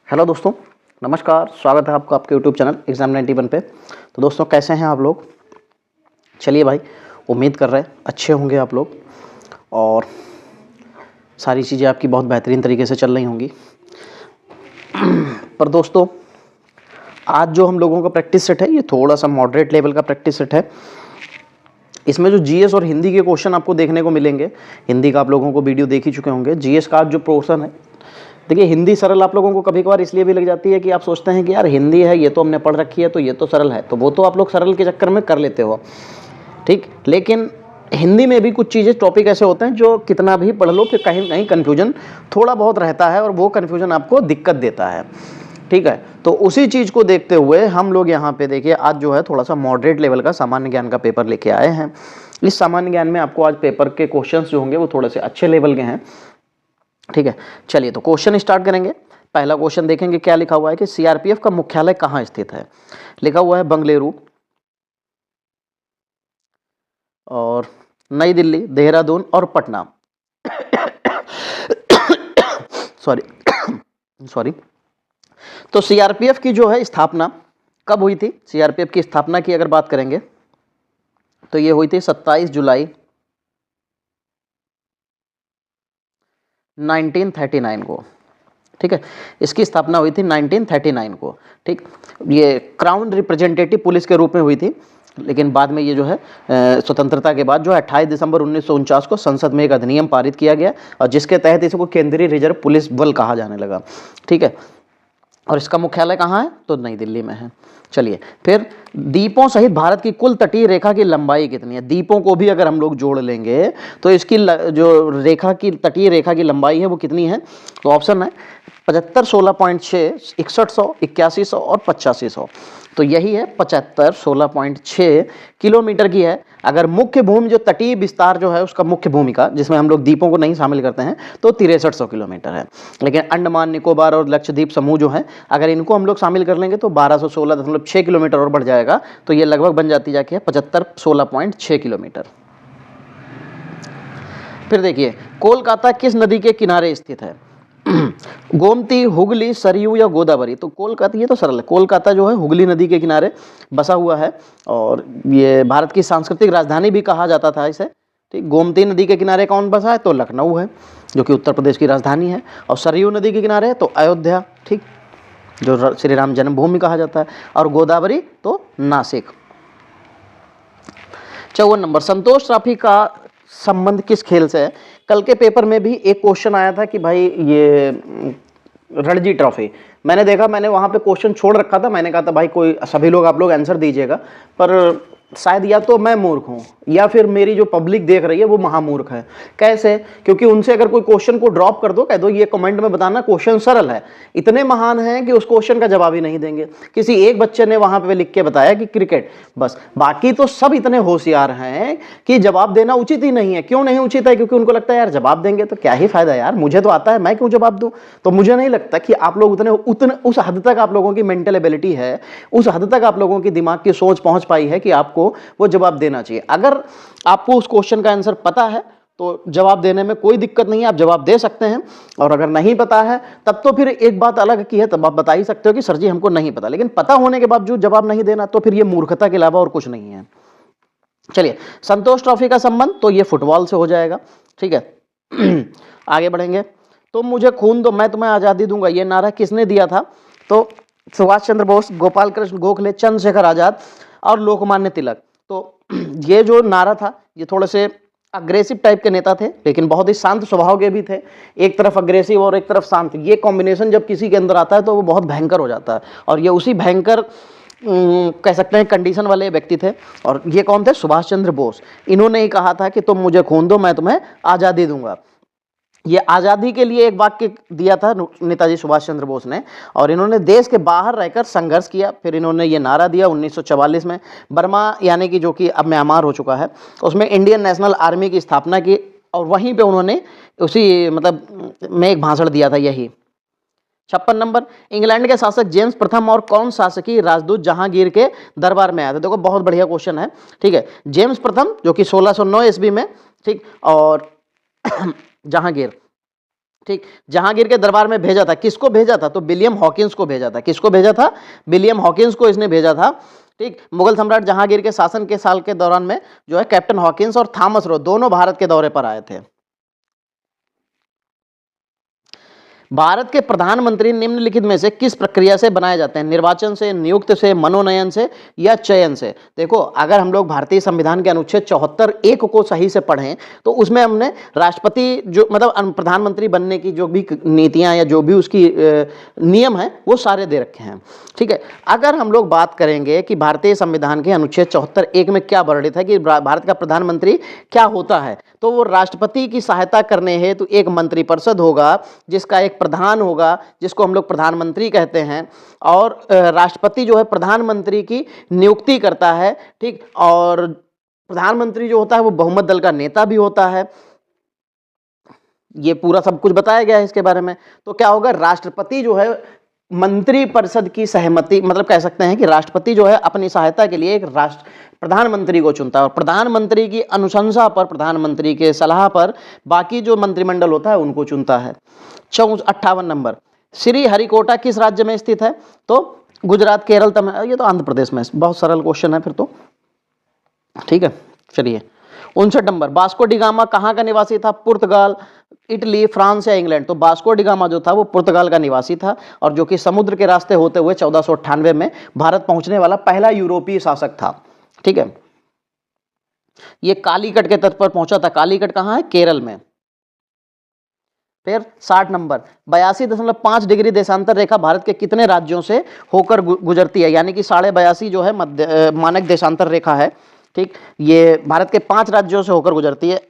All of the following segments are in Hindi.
हेलो दोस्तों, नमस्कार। स्वागत है आपका आपके यूट्यूब चैनल एग्जाम 91 पे। तो दोस्तों कैसे हैं आप लोग? चलिए भाई, उम्मीद कर रहे हैं अच्छे होंगे आप लोग और सारी चीज़ें आपकी बहुत बेहतरीन तरीके से चल रही होंगी। पर दोस्तों आज जो हम लोगों का प्रैक्टिस सेट है ये थोड़ा सा मॉडरेट लेवल का प्रैक्टिस सेट है। इसमें जो जीएस और हिंदी के क्वेश्चन आपको देखने को मिलेंगे, हिंदी का आप लोगों को वीडियो देख ही चुके होंगे। जीएस का जो पोर्शन है, देखिए हिंदी सरल आप लोगों को कभी कभार इसलिए भी लग जाती है कि आप सोचते हैं कि यार हिंदी है, ये तो हमने पढ़ रखी है तो ये तो सरल है, तो वो तो आप लोग सरल के चक्कर में कर लेते हो, ठीक। लेकिन हिंदी में भी कुछ चीज़ें टॉपिक ऐसे होते हैं जो कितना भी पढ़ लो फिर कहीं ना कहीं कन्फ्यूजन थोड़ा बहुत रहता है और वो कन्फ्यूजन आपको दिक्कत देता है, ठीक है। तो उसी चीज़ को देखते हुए हम लोग यहाँ पे देखिए आज जो है थोड़ा सा मॉडरेट लेवल का सामान्य ज्ञान का पेपर लेके आए हैं। इस सामान्य ज्ञान में आपको आज पेपर के क्वेश्चंस जो होंगे वो थोड़े से अच्छे लेवल के हैं, ठीक है। चलिए तो क्वेश्चन स्टार्ट करेंगे। पहला क्वेश्चन देखेंगे क्या लिखा हुआ है कि सीआरपीएफ का मुख्यालय कहाँ स्थित है। लिखा हुआ है बंगलुरु और नई दिल्ली, देहरादून और पटना। Sorry sorry. तो सीआरपीएफ की जो है स्थापना कब हुई थी? सीआरपीएफ की स्थापना की अगर बात करेंगे तो ये हुई थी 27 जुलाई 1939 को, ठीक है। इसकी स्थापना हुई थी 1939 को, ठीक। ये क्राउन रिप्रेजेंटेटिव पुलिस के रूप में हुई थी, लेकिन बाद में ये जो है स्वतंत्रता के बाद जो 28 दिसंबर 1949 को संसद में एक अधिनियम पारित किया गया और जिसके तहत इसको केंद्रीय रिजर्व पुलिस बल कहा जाने लगा, ठीक है। और इसका मुख्यालय कहाँ है? तो नई दिल्ली में है। चलिए फिर द्वीपों सहित भारत की कुल तटीय रेखा की लंबाई कितनी है? द्वीपों को भी अगर हम लोग जोड़ लेंगे तो इसकी जो रेखा की तटीय रेखा की लंबाई है वो कितनी है? तो ऑप्शन है 75, 16.6, 6100, 8100 और 8500। तो यही है 75, 16.6 किलोमीटर की है। अगर मुख्य भूमि जो तटीय विस्तार जो है उसका मुख्य भूमि का, जिसमें हम लोग द्वीपों को नहीं शामिल करते हैं, तो 6300 किलोमीटर है। लेकिन अंडमान निकोबार और लक्षद्वीप समूह जो है अगर इनको हम लोग शामिल कर लेंगे तो 1216.6 किलोमीटर और बढ़ जाएगा, तो ये लगभग बन जाती जाके 75, 16.6 किलोमीटर। फिर देखिए कोलकाता किस नदी के किनारे स्थित है? गोमती, हुगली, सरयू या गोदावरी? तो कोलकाता, ये तो सरल है, कोलकाता जो है हुगली नदी के किनारे बसा हुआ है और ये भारत की सांस्कृतिक राजधानी भी कहा जाता था इसे, ठीक। गोमती नदी के किनारे कौन बसा है? तो लखनऊ है जो कि उत्तर प्रदेश की राजधानी है। और सरयू नदी के किनारे तो अयोध्या, ठीक, जो श्री राम जन्मभूमि कहा जाता है। और गोदावरी तो नासिक। 54 नंबर, संतोष ट्रॉफी का संबंध किस खेल से है? कल के पेपर में भी एक क्वेश्चन आया था कि भाई ये रणजी ट्रॉफी, मैंने देखा, मैंने वहाँ पे क्वेश्चन छोड़ रखा था, मैंने कहा था भाई कोई सभी लोग आप लोग आंसर दीजिएगा, पर शायद या तो मैं मूर्ख हूँ या फिर मेरी जो पब्लिक देख रही है वो महामूर्ख है। कैसे? क्योंकि उनसे अगर कोई क्वेश्चन को ड्रॉप कर दो, कह दो ये कमेंट में बताना क्वेश्चन सरल है, इतने महान हैं कि उस क्वेश्चन का जवाब ही नहीं देंगे। किसी एक बच्चे ने वहां पे लिख के बताया कि क्रिकेट, बस, बाकी तो सब इतने होशियार हैं कि जवाब देना उचित ही नहीं है। क्यों नहीं उचित है? क्योंकि उनको लगता है यार जवाब देंगे तो क्या ही फायदा, यार मुझे तो आता है, मैं क्यों जवाब दूं। तो मुझे नहीं लगता कि आप लोग उतने उस हद तक आप लोगों की मेंटल एबिलिटी है, उस हद तक आप लोगों की दिमाग की सोच पहुंच पाई है कि आपको वो जवाब देना चाहिए। अगर आपको उस क्वेश्चन का आंसर पता है तो जवाब देने में कोई दिक्कत नहीं है, आप जवाब दे सकते हैं। और अगर नहीं पता है तब तो फिर एक बात अलग की है, तब आप बता ही सकते हो कि सर जी हमको नहीं पता। लेकिन पता होने के बावजूद जवाब नहीं देना तो फिर ये मूर्खता के अलावा और कुछ नहीं है। चलिए, संतोष ट्रॉफी का संबंध तो ये फुटबॉल से हो जाएगा, ठीक है। आगे बढ़ेंगे। तुम मुझे खून दो मैं तुम्हें आजादी दूंगा, ये नारा किसने दिया था? तो सुभाष चंद्र बोस, गोपाल कृष्ण गोखले, चंद्रशेखर आजाद और लोकमान्य तिलक। तो ये जो नारा था ये थोड़े से अग्रेसिव टाइप के नेता थे, लेकिन बहुत ही शांत स्वभाव के भी थे। एक तरफ अग्रेसिव और एक तरफ शांत, ये कॉम्बिनेशन जब किसी के अंदर आता है तो वो बहुत भयंकर हो जाता है। और ये उसी भयंकर कह सकते हैं कंडीशन वाले व्यक्ति थे। और ये कौन थे? सुभाष चंद्र बोस। इन्होंने ही कहा था कि तुम मुझे खून दो मैं तुम्हें आज़ादी दूंगा। ये आज़ादी के लिए एक वाक्य दिया था नेताजी सुभाष चंद्र बोस ने, और इन्होंने देश के बाहर रहकर संघर्ष किया। फिर इन्होंने ये नारा दिया 1944 में। बर्मा यानी कि जो कि अब म्यांमार हो चुका है, उसमें इंडियन नेशनल आर्मी की स्थापना की और वहीं पे उन्होंने उसी में एक भाषण दिया था यही। 56 नंबर, इंग्लैंड के शासक जेम्स प्रथम और कौन शासकीय राजदूत जहांगीर के दरबार में आया था? देखो बहुत बढ़िया क्वेश्चन है, ठीक है। जेम्स प्रथम जो कि 1609 ईस्वी में, ठीक, और जहांगीर ठीक, जहांगीर के दरबार में भेजा था, किसको भेजा था? तो विलियम हॉकिंस को भेजा था। किसको भेजा था? विलियम हॉकिंस को इसने भेजा था। ठीक, मुगल सम्राट जहांगीर के शासन के साल के दौरान में जो है कैप्टन हॉकिंस और थॉमस रो दोनों भारत के दौरे पर आए थे। भारत के प्रधानमंत्री निम्नलिखित में से किस प्रक्रिया से बनाए जाते हैं? निर्वाचन से, नियुक्त से, मनोनयन से या चयन से? देखो, अगर हम लोग भारतीय संविधान के अनुच्छेद 74(1) को सही से पढ़ें तो उसमें हमने राष्ट्रपति जो मतलब प्रधानमंत्री बनने की जो भी नीतियां या जो भी उसकी नियम है वो सारे दे रखे हैं। ठीक है, अगर हम लोग बात करेंगे कि भारतीय संविधान के अनुच्छेद 74(1) में क्या वर्णित है कि भारत का प्रधानमंत्री क्या होता है, तो वो राष्ट्रपति की सहायता करने हेतु एक मंत्रिपरिषद होगा जिसका एक प्रधान होगा जिसको हम लोग प्रधानमंत्री कहते हैं, और राष्ट्रपति जो है प्रधानमंत्री की नियुक्ति करता है। ठीक, और प्रधानमंत्री जो होता है वो बहुमत दल का नेता भी होता है। ये पूरा सब कुछ बताया गया है इसके बारे में। तो क्या होगा, राष्ट्रपति जो है मंत्रिपरिषद की सहमति, मतलब कह सकते हैं कि राष्ट्रपति जो है अपनी सहायता के लिए एक प्रधानमंत्री को चुनता है और प्रधानमंत्री की अनुशंसा पर, प्रधानमंत्री के सलाह पर बाकी जो मंत्रिमंडल होता है उनको चुनता है। 58 नंबर, श्री हरिकोटा किस राज्य में स्थित है? तो गुजरात, केरल, तमिलनाडु, ये तो आंध्र प्रदेश में। बहुत सरल क्वेश्चन है फिर तो। ठीक है, चलिए 59 नंबर, वास्को डी गामा कहाँ का निवासी था? पुर्तगाल, इटली, फ्रांस या इंग्लैंड? तो वास्को डी गामा जो था वो पुर्तगाल का निवासी था और जो कि समुद्र के रास्ते होते हुए 1498 में भारत पहुंचने वाला पहला यूरोपीय शासक था। ठीक है, ये कालीकट के तट पर पहुंचा था। कालीकट कहाँ है? केरल में। फिर 60 नंबर, 82.5 डिग्री देशांतर रेखा भारत के कितने राज्यों से होकर गुजरती है? यानी कि 82.5 जो है मानक देशांतर रेखा है। ठीक, ये भारत के 5 राज्यों से होकर गुजरती है।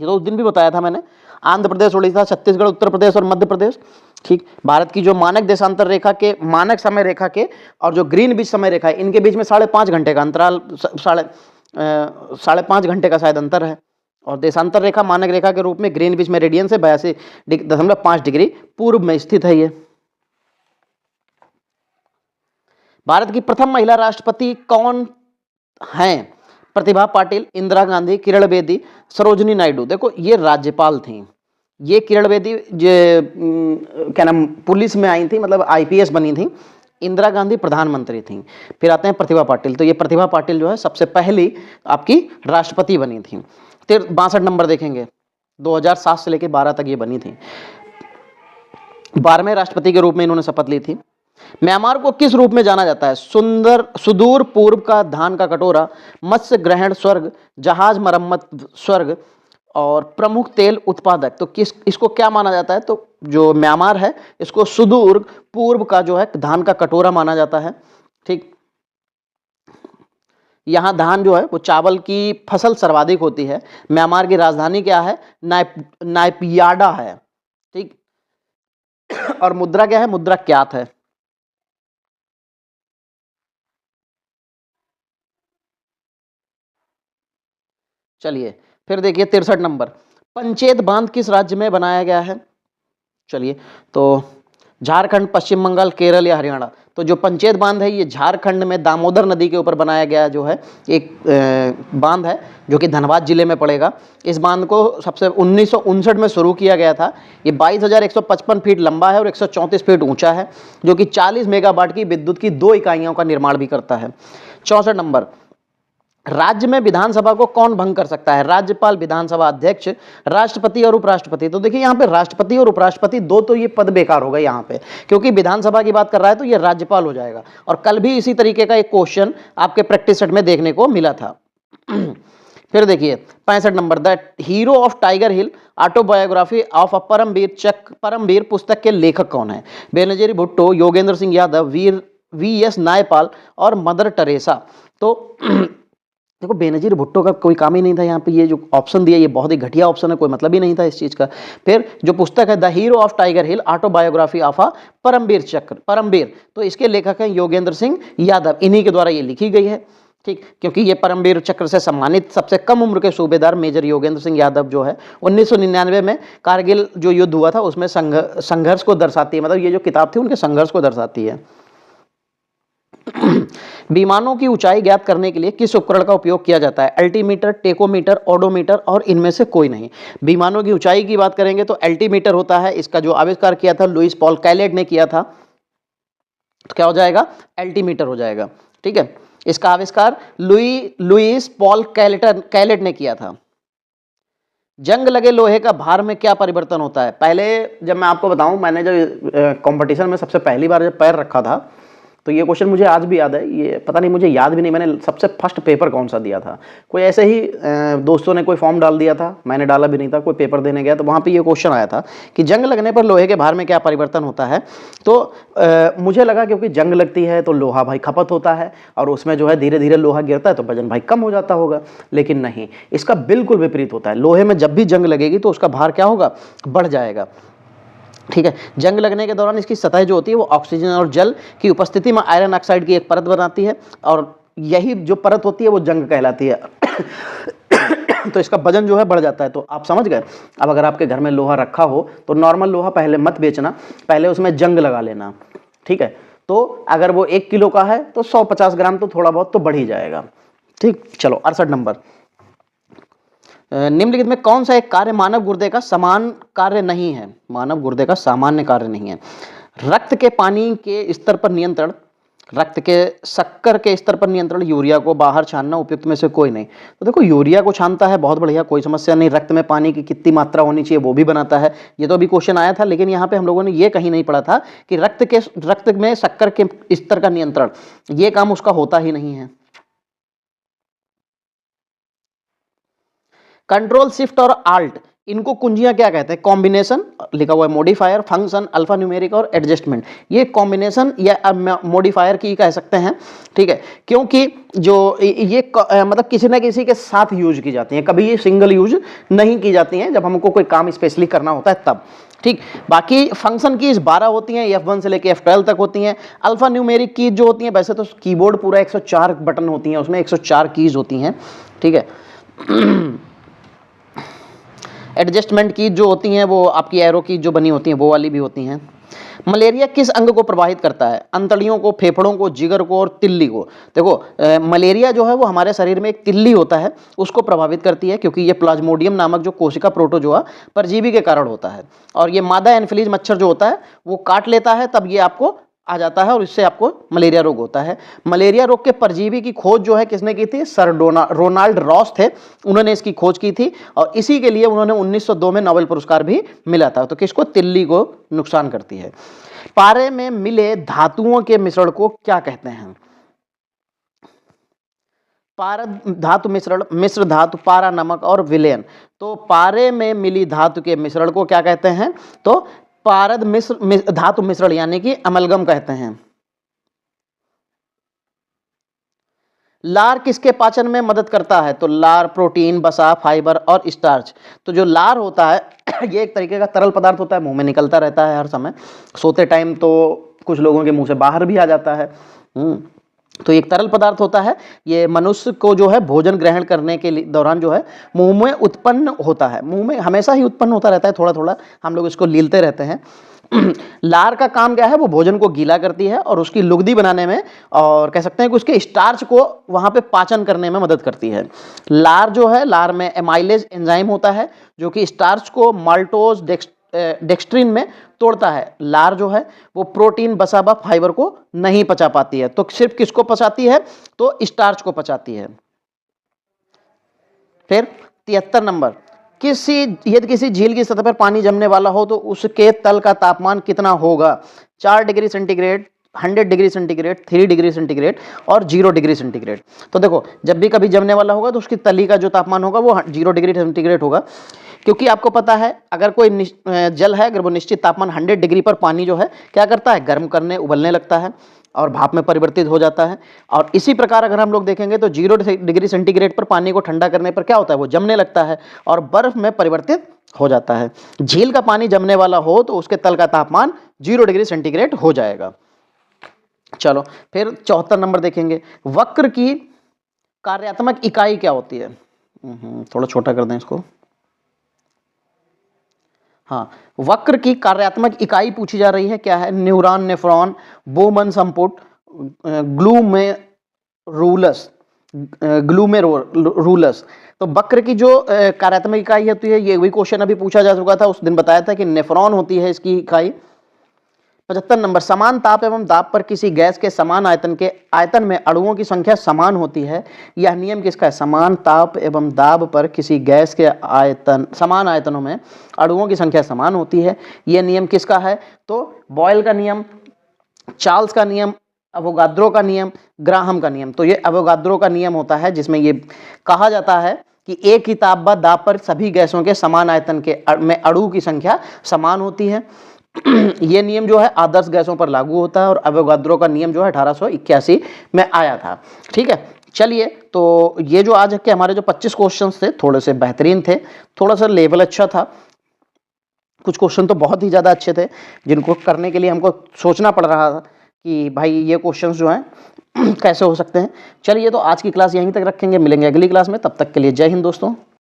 ये तो उस दिन भी बताया था मैंने, आंध्र प्रदेश, उड़ीसा, छत्तीसगढ़, उत्तर प्रदेश और मध्य प्रदेश। ठीक, भारत की जो मानक देशांतर रेखा के, मानक समय रेखा के और जो ग्रीनविच समय रेखा है, इनके बीच में 5.5 घंटे का अंतराल, 5.5 घंटे का शायद अंतर है। और देशांतर रेखा मानक रेखा के रूप में ग्रीनविच मेरिडियन से 82.5 डिग्री पूर्व में स्थित है। ये भारत की प्रथम महिला राष्ट्रपति कौन हैं? प्रतिभा पाटिल, इंदिरा गांधी, किरण बेदी, सरोजिनी नायडू। देखो, ये राज्यपाल थी। ये किरण बेदी क्या नाम, पुलिस में आई थी, मतलब आईपीएस बनी थी। इंदिरा गांधी प्रधानमंत्री थी। फिर आते हैं प्रतिभा पाटिल। तो ये प्रतिभा पाटिल जो है सबसे पहली आपकी राष्ट्रपति बनी थी। फिर 62 नंबर देखेंगे, 2007 से लेकर 12 तक ये बनी थी। 12वें राष्ट्रपति के रूप में इन्होंने शपथ ली थी। म्यांमार को किस रूप में जाना जाता है? सुदूर पूर्व का धान का कटोरा, मत्स्य ग्रहण स्वर्ग, जहाज मरम्मत स्वर्ग और प्रमुख तेल उत्पादक। तो इसको क्या माना जाता है? तो जो म्यांमार है इसको सुदूर पूर्व का जो है धान का कटोरा माना जाता है। ठीक, यहाँ धान जो है वो चावल की फसल सर्वाधिक होती है। म्यांमार की राजधानी क्या है? नायपियाडा है। ठीक, और मुद्रा क्या है? मुद्रा क्यात है। चलिए फिर देखिए 63 नंबर, पंचेत बांध किस राज्य में बनाया गया है? चलिए, तो झारखंड, पश्चिम बंगाल, केरल या हरियाणा? तो जो पंचेत बांध है ये झारखंड में दामोदर नदी के ऊपर बनाया गया जो है एक बांध है जो कि धनबाद जिले में पड़ेगा। इस बांध को सबसे 1959 में शुरू किया गया था। ये 22,155 फीट लंबा है और 134 फीट ऊंचा है, जो कि 40 मेगावाट की विद्युत की 2 इकाइयों का निर्माण भी करता है। 64 नंबर, राज्य में विधानसभा को कौन भंग कर सकता है? राज्यपाल, विधानसभा अध्यक्ष, राष्ट्रपति और उपराष्ट्रपति। तो देखिए यहाँ पे राष्ट्रपति और उपराष्ट्रपति दो तो ये पद बेकार हो गए यहाँ पे, क्योंकि विधानसभा की बात कर रहा है तो ये राज्यपाल हो जाएगा। और कल भी इसी तरीके का एक क्वेश्चन आपके प्रैक्टिस सेट में देखने को मिला था। फिर देखिए 65 number, the hero of Tiger Hill autobiography of a Paramvir पुस्तक के लेखक कौन है? बेनजीर भुट्टो, योगेंद्र सिंह यादव, वी.एस. नायपाल और मदर टेरेसा। तो देखो, बेनजीर भुट्टो का कोई काम ही नहीं था यहाँ पे। ये जो ऑप्शन दिया ये बहुत ही घटिया ऑप्शन है, कोई मतलब ही नहीं था इस चीज का। फिर जो पुस्तक है the hero of Tiger Hill autobiography of a Paramvir, तो इसके लेखक हैं योगेंद्र सिंह यादव। इन्हीं के द्वारा ये लिखी गई है। ठीक, क्योंकि ये परमवीर चक्र से सम्मानित सबसे कम उम्र के सूबेदार मेजर योगेंद्र सिंह यादव जो है 1999 में कारगिल जो युद्ध हुआ था उसमें संघर्ष को दर्शाती है। मतलब ये जो किताब थी उनके संघर्ष को दर्शाती है। विमानों की ऊंचाई ज्ञात करने के लिए किस उपकरण का उपयोग किया जाता है? अल्टीमीटर, टेकोमीटर, ओडोमीटर और इनमें से कोई नहीं। विमानों की ऊंचाई की बात करेंगे तो अल्टीमीटर होता है, इसका जो आविष्कार किया था लुईस पॉल कैलेट ने किया था, तो क्या हो जाएगा? अल्टीमीटर हो जाएगा। ठीक है, इसका आविष्कार लुईस पॉल कैलेट ने किया था। जंग लगे लोहे का भार में क्या परिवर्तन होता है? पहले जब मैं आपको बताऊं, मैंने जब कंपटीशन में सबसे पहली बार जब पैर रखा था, तो ये क्वेश्चन मुझे आज भी याद है। ये पता नहीं, मुझे याद भी नहीं मैंने सबसे फर्स्ट पेपर कौन सा दिया था। कोई ऐसे ही दोस्तों ने कोई फॉर्म डाल दिया था, मैंने डाला भी नहीं था, कोई पेपर देने गया तो वहाँ पे ये क्वेश्चन आया था कि जंग लगने पर लोहे के भार में क्या परिवर्तन होता है। तो मुझे लगा क्योंकि जंग लगती है तो लोहा भाई खपत होता है, और उसमें जो है धीरे धीरे लोहा गिरता है तो वजन भाई कम हो जाता होगा। लेकिन नहीं, इसका बिल्कुल विपरीत होता है। लोहे में जब भी जंग लगेगी तो उसका भार क्या होगा? बढ़ जाएगा। ठीक है, जंग लगने के दौरान इसकी सतह जो होती है वो ऑक्सीजन और जल की उपस्थिति में आयरन ऑक्साइड की एक परत बनाती है, और यही जो परत होती है वो जंग कहलाती है। तो इसका वजन जो है बढ़ जाता है। तो आप समझ गए। अब अगर आपके घर में लोहा रखा हो तो नॉर्मल लोहा पहले मत बेचना, पहले उसमें जंग लगा लेना। ठीक है, तो अगर वो 1 किलो का है तो 150 ग्राम तो थोड़ा बहुत तो बढ़ ही जाएगा। ठीक, चलो 68 नंबर। निम्नलिखित में कौन सा एक कार्य मानव गुर्दे का समान कार्य नहीं है? मानव गुर्दे का सामान्य कार्य नहीं है। रक्त के पानी के स्तर पर नियंत्रण, रक्त के शक्कर के स्तर पर नियंत्रण, यूरिया को बाहर छानना, उपयुक्त में से कोई नहीं। तो देखो, यूरिया को छानता है, बहुत बढ़िया, कोई समस्या नहीं। रक्त में पानी की कितनी मात्रा होनी चाहिए वो भी बनाता है, ये तो अभी क्वेश्चन आया था। लेकिन यहाँ पे हम लोगों ने ये कहीं नहीं पढ़ा था कि रक्त में शक्कर के स्तर का नियंत्रण, ये काम उसका होता ही नहीं है। कंट्रोल, शिफ्ट और आल्ट, इनको कुंजियां क्या कहते हैं? कॉम्बिनेशन लिखा हुआ है, मॉडिफायर, फंक्शन, अल्फा न्यूमेरिक और एडजस्टमेंट। ये कॉम्बिनेशन या मॉडिफायर की कह सकते हैं। ठीक है, क्योंकि जो ये मतलब किसी ना किसी के साथ यूज की जाती हैं, कभी ये सिंगल यूज नहीं की जाती हैं, जब हमको कोई काम स्पेशली करना होता है तब। ठीक, बाकी फंक्शन कीज 12 होती हैं, F1 से लेके F12 तक होती हैं। अल्फा न्यूमेरिक कीज जो होती हैं, वैसे तो कीबोर्ड पूरा 104 बटन होती हैं, उसमें 104 कीज होती हैं। ठीक है। एडजस्टमेंट की जो होती हैं वो आपकी एरो की जो बनी होती हैं वो वाली भी होती हैं। मलेरिया किस अंग को प्रभावित करता है? अंतड़ियों को, फेफड़ों को, जिगर को और तिल्ली को। देखो, मलेरिया जो है वो हमारे शरीर में एक तिल्ली होता है, उसको प्रभावित करती है, क्योंकि ये प्लाज्मोडियम नामक जो कोशिका प्रोटोजोआ परजीवी के कारण होता है। और ये मादा एनफिलीज मच्छर जो होता है वो काट लेता है, तब ये आपको आ जाता है और इससे आपको मलेरिया रोग होता है। मलेरिया रोग के परजीवी की खोज जो है किसने की थी? सर रोनाल्ड रॉस थे, उन्होंने इसकी खोज की थी, और इसी के लिए उन्होंने 1902 में नोबेल पुरस्कार भी मिला था। तो किसको? तिल्ली को नुकसान करती है। पारे में मिले धातुओं के मिश्रण को क्या कहते हैं? पारद धातु मिश्रण, मिश्र धातु, पारा नमक और विलयन। तो पारे में मिली धातु के मिश्रण को क्या कहते हैं? तो पारद मिश्र धातु मिश्रण यानी कि अमलगम कहते हैं। लार किसके पाचन में मदद करता है? तो लार प्रोटीन, वसा, फाइबर और स्टार्च। तो जो लार होता है ये एक तरीके का तरल पदार्थ होता है, मुंह में निकलता रहता है हर समय, सोते टाइम तो कुछ लोगों के मुंह से बाहर भी आ जाता है। तो एक तरल पदार्थ होता है, ये मनुष्य को जो है भोजन ग्रहण करने के दौरान जो है मुंह में उत्पन्न होता है, मुंह में हमेशा ही उत्पन्न होता रहता है, थोड़ा थोड़ा हम लोग इसको लीलते रहते हैं। लार का काम क्या है? वो भोजन को गीला करती है और उसकी लुगदी बनाने में, और कह सकते हैं कि उसके स्टार्च को वहां पे पाचन करने में मदद करती है। लार जो है, लार में एमाइलेज एंजाइम होता है जो कि स्टार्च को माल्टोज डेक्स्ट्रिन में तोड़ता है। लार जो है वो प्रोटीन, वसा व फाइबर को नहीं पचा पाती है, तो सिर्फ किसको पचाती है? तो स्टार्च को पचाती है। फिर 73 नंबर, यदि किसी झील की सतह पर पानी जमने वाला हो तो उसके तल का तापमान कितना होगा? 4 degree centigrade, 100 degree centigrade, 3 degree centigrade और 0 डिग्री सेंटीग्रेड। तो देखो, जब भी कभी जमने वाला होगा तो उसकी तली का जो तापमान होगा वो 0 डिग्री सेंटीग्रेड होगा, क्योंकि आपको पता है अगर कोई जल है, अगर वो निश्चित तापमान 100 डिग्री पर पानी जो है क्या करता है? गर्म करने, उबलने लगता है और भाप में परिवर्तित हो जाता है। और इसी प्रकार अगर हम लोग देखेंगे तो 0 डिग्री सेंटीग्रेड पर पानी को ठंडा करने पर क्या होता है? वो जमने लगता है और बर्फ में परिवर्तित हो जाता है। झील का पानी जमने वाला हो तो उसके तल का तापमान 0 डिग्री सेंटीग्रेड हो जाएगा। चलो फिर 74 नंबर देखेंगे, वक्र की कार्यात्मक इकाई क्या होती है? थोड़ा छोटा कर दें इसको। हाँ, वक्र की कार्यात्मक इकाई पूछी जा रही है, क्या है? न्यूरॉन, नेफ्रॉन, बोमन संपुट, ग्लूमेरुलस, ग्लूमेरुलस। तो वक्र की जो कार्यात्मक इकाई होती है, ये वही क्वेश्चन अभी पूछा जा चुका था, उस दिन बताया था कि नेफ्रॉन होती है इसकी इकाई। 75 नंबर, समान ताप एवं दाब पर किसी गैस के समान आयतन के आयतन में अणुओं की संख्या समान होती है। यह नियम किसका है? समान ताप एवं दाब पर किसी गैस के आयतन, समान आयतनों में अणुओं की संख्या समान होती है। यह नियम किसका है? तो बॉयल का नियम, चार्ल्स का नियम, अवोगाद्रो का नियम, ग्राहम का नियम। तो ये अवोगाद्रो का नियम होता है, जिसमें ये कहा जाता है कि एक ही ताप व दाब पर सभी गैसों के समान आयतन के में अणु की संख्या समान होती है। ये नियम जो है आदर्श गैसों पर लागू होता है, और अवोगाद्रो का नियम जो है 1881 में आया था। ठीक है, चलिए, तो ये जो आज के हमारे जो 25 क्वेश्चंस थे, थोड़े से बेहतरीन थे, थोड़ा सा लेवल अच्छा था। कुछ क्वेश्चन तो बहुत ही ज़्यादा अच्छे थे, जिनको करने के लिए हमको सोचना पड़ रहा था कि भाई ये क्वेश्चंस जो हैं कैसे हो सकते हैं। चलिए, तो आज की क्लास यहीं तक रखेंगे, मिलेंगे अगली क्लास में, तब तक के लिए जय हिंद दोस्तों।